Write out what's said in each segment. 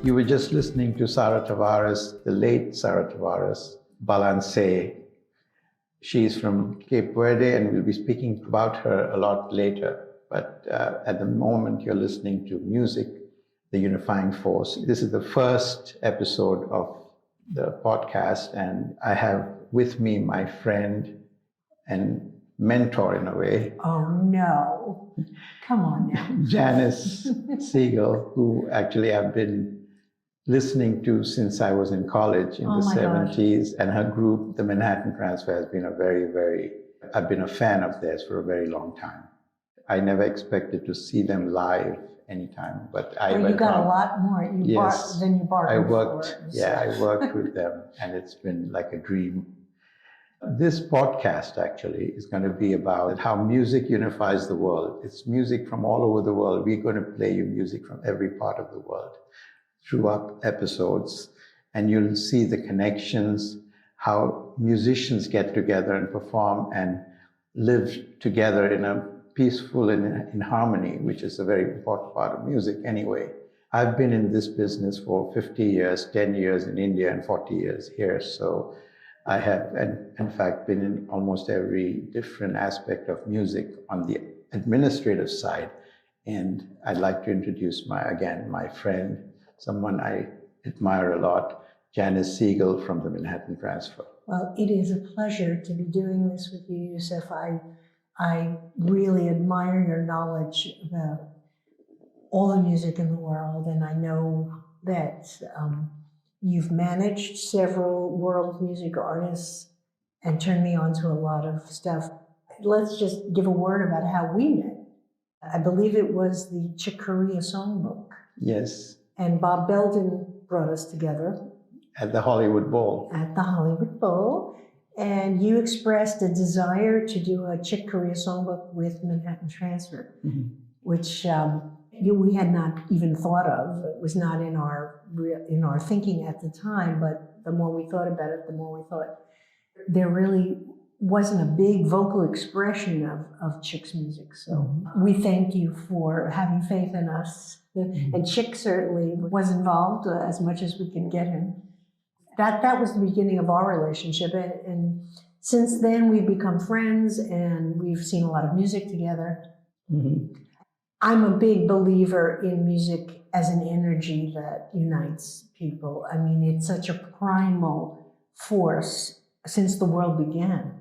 You were just listening to Sarah Tavares, the late Sarah Tavares, Balance. She's from Cape Verde, and we'll be speaking about her a lot later. But at the moment, you're listening to music, the unifying force. This is the first episode of the podcast, and I have with me my friend and mentor in a way. Oh, no. Come on now. Janice Siegel, who actually I've been listening to since I was in college in the 70s. And her group, the Manhattan Transfer, has been I've been a fan of theirs for a very long time. I never expected to see them live anytime, but you got a lot more than you bargained for. I worked with them, and it's been like a dream. This podcast actually is going to be about how music unifies the world. It's music from all over the world. We're going to play you music from every part of the world throughout episodes, and you'll see the connections, how musicians get together and perform and live together in a peaceful and in harmony, which is a very important part of music anyway. I've been in this business for 50 years, 10 years in India and 40 years here. So I have, in fact, been in almost every different aspect of music on the administrative side. And I'd like to introduce my friend, someone I admire a lot, Janice Siegel from the Manhattan Transfer. Well, it is a pleasure to be doing this with you, Yusuf. I really admire your knowledge about all the music in the world, and I know that you've managed several world music artists and turned me on to a lot of stuff. Let's just give a word about how we met. I believe it was the Chick Corea Songbook. Yes. And Bob Belden brought us together. At the Hollywood Bowl. At the Hollywood Bowl. And you expressed a desire to do a Chick Corea Songbook with Manhattan Transfer, which we had not even thought of. It was not in our thinking at the time, but the more we thought about it, the more we thought there really wasn't a big vocal expression of Chick's music. So we thank you for having faith in us. And Chick certainly was involved as much as we could get him. That was the beginning of our relationship. And since then, we've become friends, and we've seen a lot of music together. I'm a big believer in music as an energy that unites people. I mean, it's such a primal force since the world began.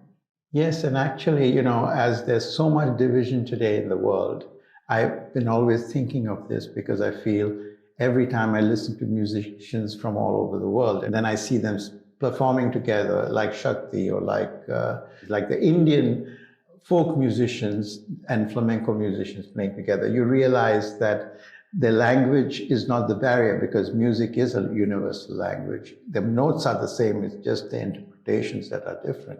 Yes, and actually, as there's so much division today in the world, I've been always thinking of this because I feel every time I listen to musicians from all over the world, and then I see them performing together like Shakti or like the Indian folk musicians and flamenco musicians playing together, you realize that the language is not the barrier, because music is a universal language. The notes are the same, it's just the interpretations that are different.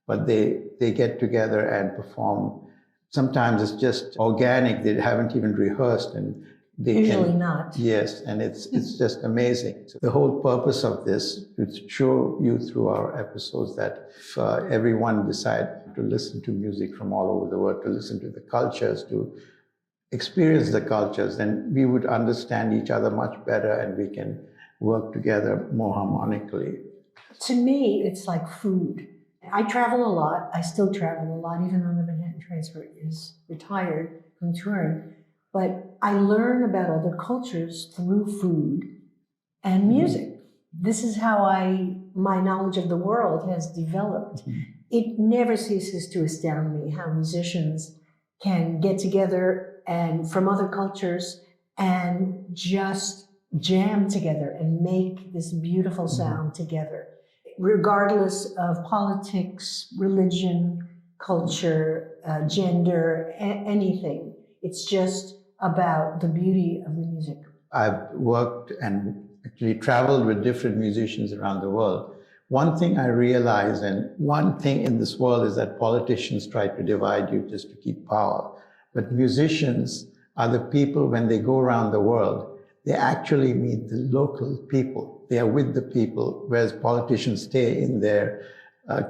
But they get together and perform. Sometimes it's just organic, they haven't even rehearsed, and usually not. Yes, and it's just amazing. So the whole purpose of this is to show you through our episodes that if everyone decide to listen to music from all over the world, to listen to the cultures, to experience the cultures, then we would understand each other much better, and we can work together more harmonically. To me, it's like food. I travel a lot. I still travel a lot, even though the Manhattan Transfer is retired from touring. But I learn about other cultures through food and music. This is how my knowledge of the world has developed. It never ceases to astound me how musicians can get together and from other cultures and just jam together and make this beautiful sound together, regardless of politics, religion, culture, gender, anything. It's just about the beauty of the music. I've worked and actually traveled with different musicians around the world. One thing I realized, and one thing in this world, is that politicians try to divide you just to keep power. But musicians are the people, when they go around the world, they actually meet the local people. They are with the people, whereas politicians stay in their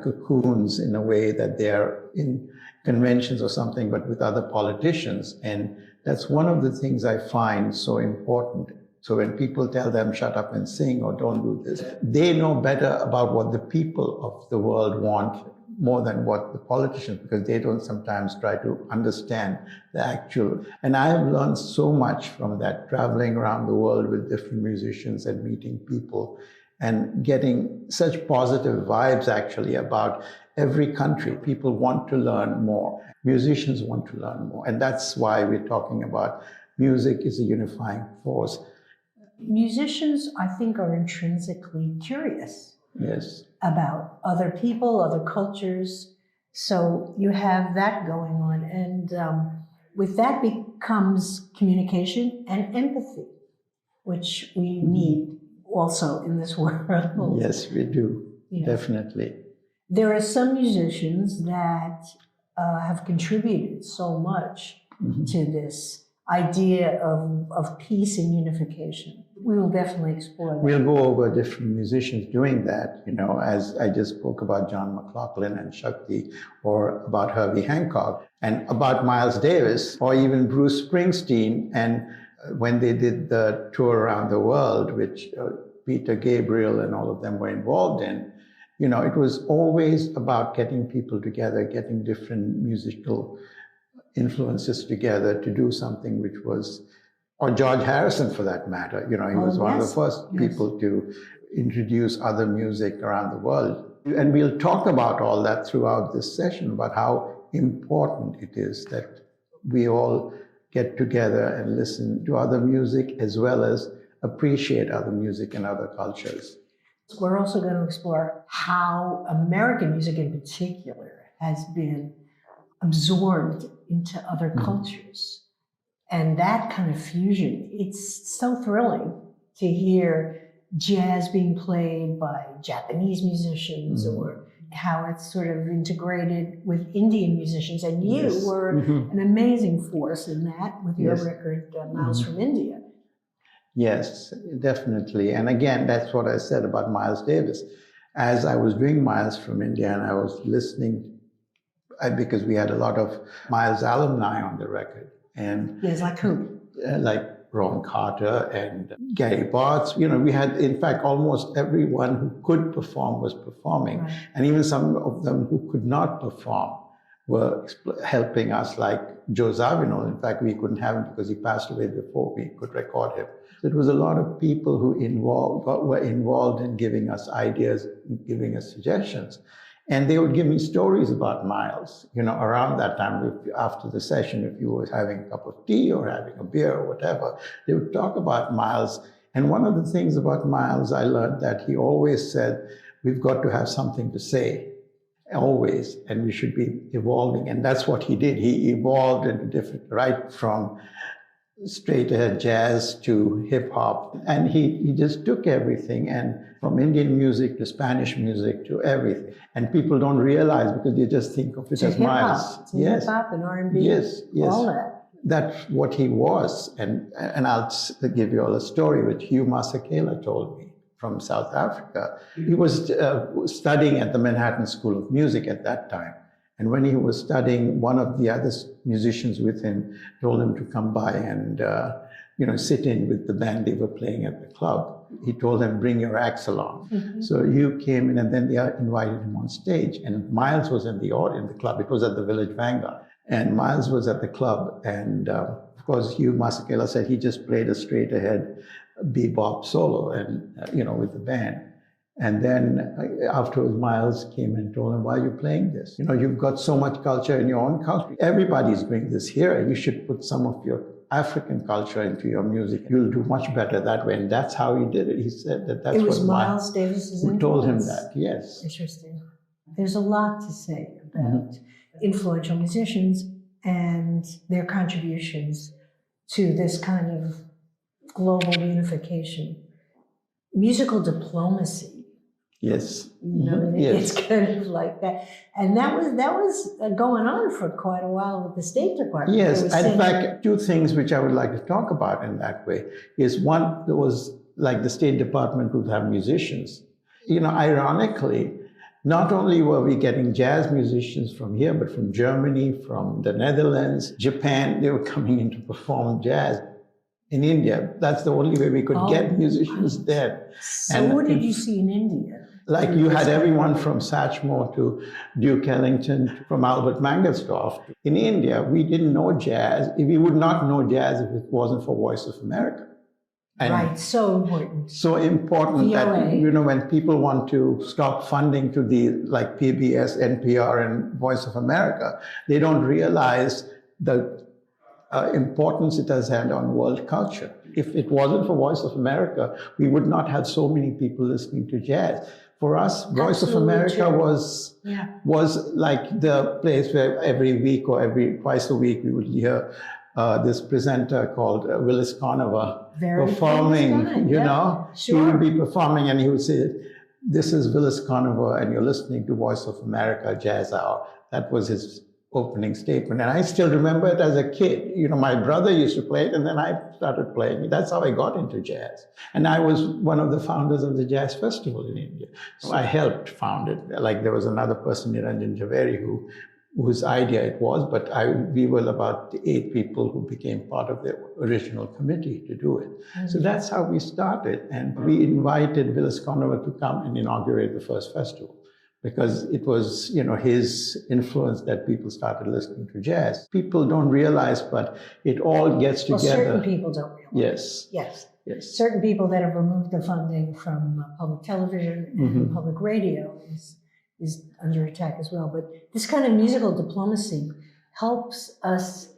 cocoons in a way that they are in conventions or something, but with other politicians. And that's one of the things I find so important So when people tell them, shut up and sing or don't do this, they know better about what the people of the world want more than what the politicians, because they don't sometimes try to understand the actual. And I have learned so much from that, traveling around the world with different musicians and meeting people and getting such positive vibes actually about every country. People want to learn more. Musicians want to learn more. And that's why we're talking about music is a unifying force. Musicians, I think, are intrinsically curious. Yes. About other people, other cultures. So you have that going on. And with that becomes communication and empathy, which we need also in this world. Yes, we do. Yeah. Definitely. There are some musicians that have contributed so much to this idea of peace and unification. We will definitely explore that. We'll go over different musicians doing that, as I just spoke about John McLaughlin and Shakti, or about Herbie Hancock, and about Miles Davis, or even Bruce Springsteen. And when they did the tour around the world, which Peter Gabriel and all of them were involved in, it was always about getting people together, getting different musical influences together to do something which was, or George Harrison for that matter, he was one of the first people to introduce other music around the world. And we'll talk about all that throughout this session, about how important it is that we all get together and listen to other music as well as appreciate other music and other cultures. We're also going to explore how American music in particular has been absorbed into other cultures. And that kind of fusion, it's so thrilling to hear jazz being played by Japanese musicians, or how it's sort of integrated with Indian musicians. And you were an amazing force in that with your record, Miles from India. Yes, definitely. And again, that's what I said about Miles Davis. As I was doing Miles from India and I was listening, because we had a lot of Miles alumni on the record. And yes, like who? Like Ron Carter and Gary Bartz. We had, in fact, almost everyone who could perform was performing. Right. And even some of them who could not perform were helping us, like Joe Zawinul. In fact, we couldn't have him because he passed away before we could record him. So it was a lot of people who were involved in giving us ideas, giving us suggestions. And they would give me stories about Miles, around that time, after the session, if you were having a cup of tea or having a beer or whatever, they would talk about Miles. And one of the things about Miles, I learned that he always said, we've got to have something to say, always, and we should be evolving. And that's what he did. He evolved into different, right from straight ahead jazz to hip hop. And he just took everything, and from Indian music to Spanish music to everything. And people don't realize because they just think of it as Miles. Yes. Hip hop and R&B. Yes, yes. All that. That's what he was. And I'll give you all a story which Hugh Masekela told me from South Africa. He was studying at the Manhattan School of Music at that time. And when he was studying, one of the other musicians with him told him to come by and sit in with the band they were playing at the club. He told them, bring your axe along. So Hugh came in, and then they invited him on stage. And Miles was in the club. It was at the Village Vanguard. And Miles was at the club. And of course, Hugh Masekela said he just played a straight ahead bebop solo and, with the band. And then afterwards, Miles came and told him, why are you playing this? You've got so much culture in your own country. Everybody's doing this here. You should put some of your African culture into your music. You'll do much better that way. And that's how he did it. He said that's it was what Miles Davis's influence. Told him that, yes. Interesting. There's a lot to say about influential musicians and their contributions to this kind of global unification. Musical diplomacy. Yes. It's kind of like that. And that was going on for quite a while with the State Department. Yes, in fact, two things which I would like to talk about in that way is one, there was like the State Department would have musicians. Ironically, not only were we getting jazz musicians from here, but from Germany, from the Netherlands, Japan, they were coming in to perform jazz. in India. That's the only way we could get musicians there. So And what did you see in India? Like you had everyone from Satchmo to Duke Ellington, from Albert Mangelsdorff. In India, we didn't know jazz. We would not know jazz if it wasn't for Voice of America. And right, so important. so important that, VOA. you know, when people want to stop funding to the like PBS, NPR, and Voice of America, they don't realize the importance it has had on world culture. If it wasn't for Voice of America, we would not have so many people listening to jazz. For us, Voice of America was like the place where every week or twice a week we would hear this presenter called Willis Conover performing, you know. Sure. He would be performing and he would say, "This is Willis Conover and you're listening to Voice of America Jazz Hour." That was his opening statement. And I still remember it as a kid. You know, my brother used to play it and then I started playing it. That's how I got into jazz. And I was one of the founders of the Jazz Festival in India. So I helped found it. Like there was another person, Niranjan Javeri, whose idea it was, but we were about 8 people who became part of the original committee to do it. Mm-hmm. So that's how we started. And we invited Willis Conover to come and inaugurate the first festival, because it was, you know, his influence that people started listening to jazz. People don't realize, but it all gets together. Well, certain people don't realize. Yes. Yes. Certain people that have removed the funding from public television and public radio is under attack as well. But this kind of musical diplomacy helps us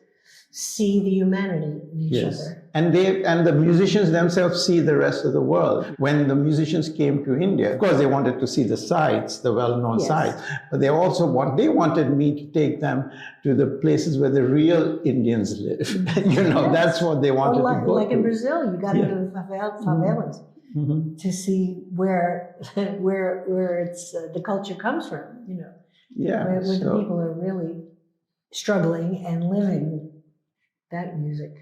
see the humanity in each other. And the musicians themselves see the rest of the world. When the musicians came to India, of course they wanted to see the sites, the well-known sites, but they also wanted me to take them to the places where the real Indians live. You know, that's what they wanted to go like to. In Brazil, you got to go to the favelas to see where it's the culture comes from, you know. Yeah. Where the people are really struggling and living that music.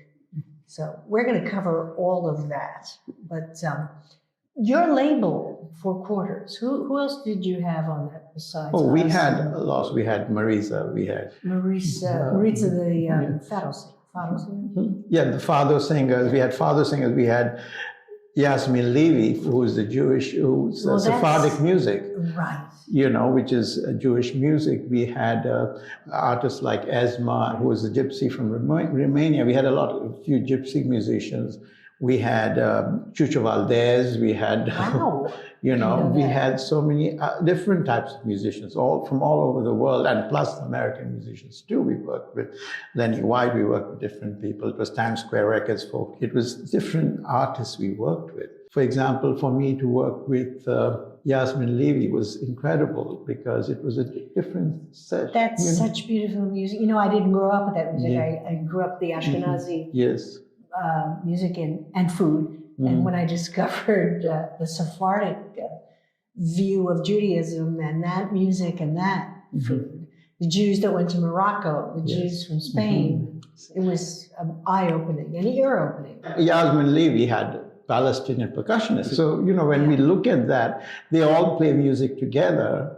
So we're going to cover all of that. But your label, 4 Quarters, who else did you have on that besides us? We had a lot. We had Marisa. We had Marisa the fado singer. Yeah, the fado singers. We had fado singers. We had Yasmin Levy, who's Sephardic music. Right. You know, which is Jewish music. We had artists like Esma, who was a gypsy from Romania. We had a few gypsy musicians. We had Chucho Valdez. We had, you know, we had so many different types of musicians, all from all over the world, and plus American musicians too. We worked with Lenny White. We worked with different people. It was Times Square Records folk. It was different artists we worked with. For example, for me to work with Yasmin Levy was incredible because it was a different set. That's such beautiful music. You know, I didn't grow up with that music. I grew up the Ashkenazi music and food. And when I discovered the Sephardic view of Judaism and that music and that food, the Jews that went to Morocco, the Jews from Spain, it was eye-opening and ear-opening. Yasmin Levy had Palestinian percussionists. So, you know, when we look at that, they all play music together.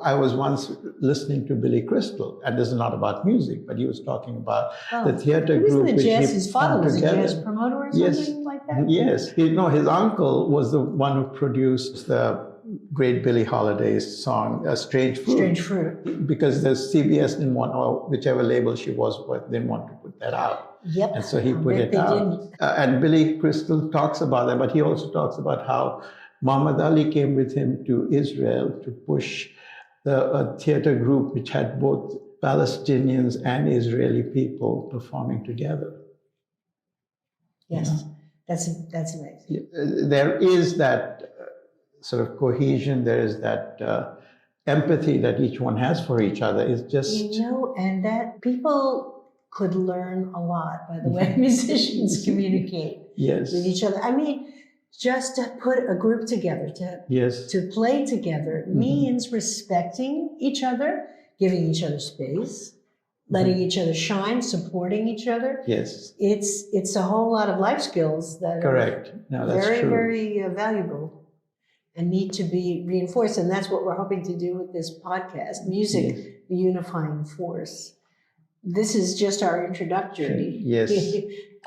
I was once listening to Billy Crystal, and this is not about music, but he was talking about the theater group. His father was a jazz promoter or something like that? Yes. His uncle was the one who produced the great Billie Holiday's song, Strange Fruit. Strange Fruit. Because the CBS didn't want, or whichever label she was with, didn't want to put that out. Yep. And so he put it out. And Billy Crystal talks about that, but he also talks about how Muhammad Ali came with him to Israel to push a theater group which had both Palestinians and Israeli people performing together. Yes, that's amazing. There is that sort of cohesion, there is that empathy that each one has for each other. It's just... You know, and that people could learn a lot by the way musicians communicate with each other. I mean, just to put a group together, to play together means respecting each other, giving each other space, letting each other shine, supporting each other. Yes. It's a whole lot of life skills that are very, very valuable and need to be reinforced. And that's what we're hoping to do with this podcast, Music, the Unifying Force. This is just our introductory. Yes.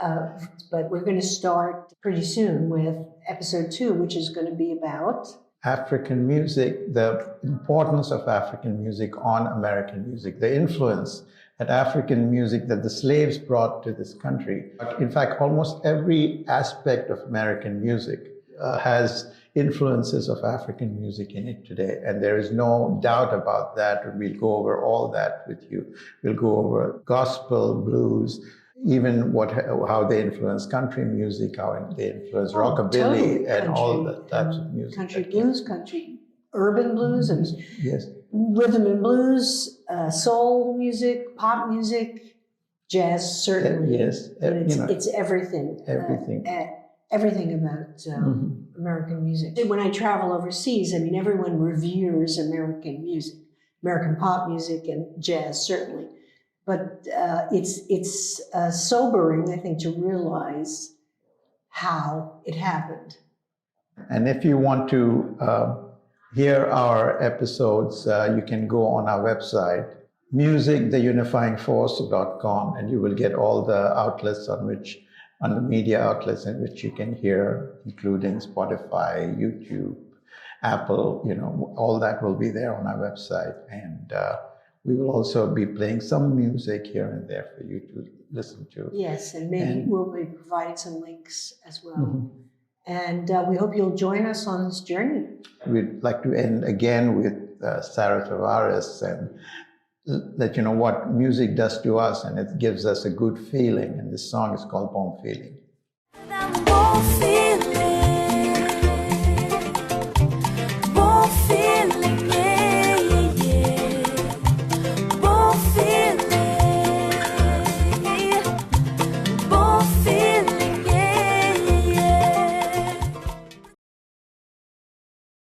But we're going to start pretty soon with episode 2, which is going to be about African music, the importance of African music on American music, the influence that African music that the slaves brought to this country. In fact, almost every aspect of American music has influences of African music in it today. And there is no doubt about that. And we'll go over all that with you. We'll go over gospel, blues, even how they influence country music, how they influence rockabilly, totally. and Country, all the types of music. country blues, country urban blues, and yes, rhythm and blues, soul music, pop music, jazz, certainly. yes, And it's everything. everything. Everything about American music. When I travel overseas, I mean, everyone reveres American music, American pop music and jazz, certainly. But it's sobering, I think, to realize how it happened. And if you want to hear our episodes, you can go on our website, musictheunifyingforce.com, and you will get all the outlets on the media outlets in which you can hear, including Spotify, YouTube, Apple, all that will be there on our website. And we will also be playing some music here and there for you to listen to. Yes, and maybe we'll be providing some links as well. Mm-hmm. And we hope you'll join us on this journey. We'd like to end again with Sarah Tavares and let you know what music does to us, and it gives us a good feeling. And this song is called Bomb Feeling.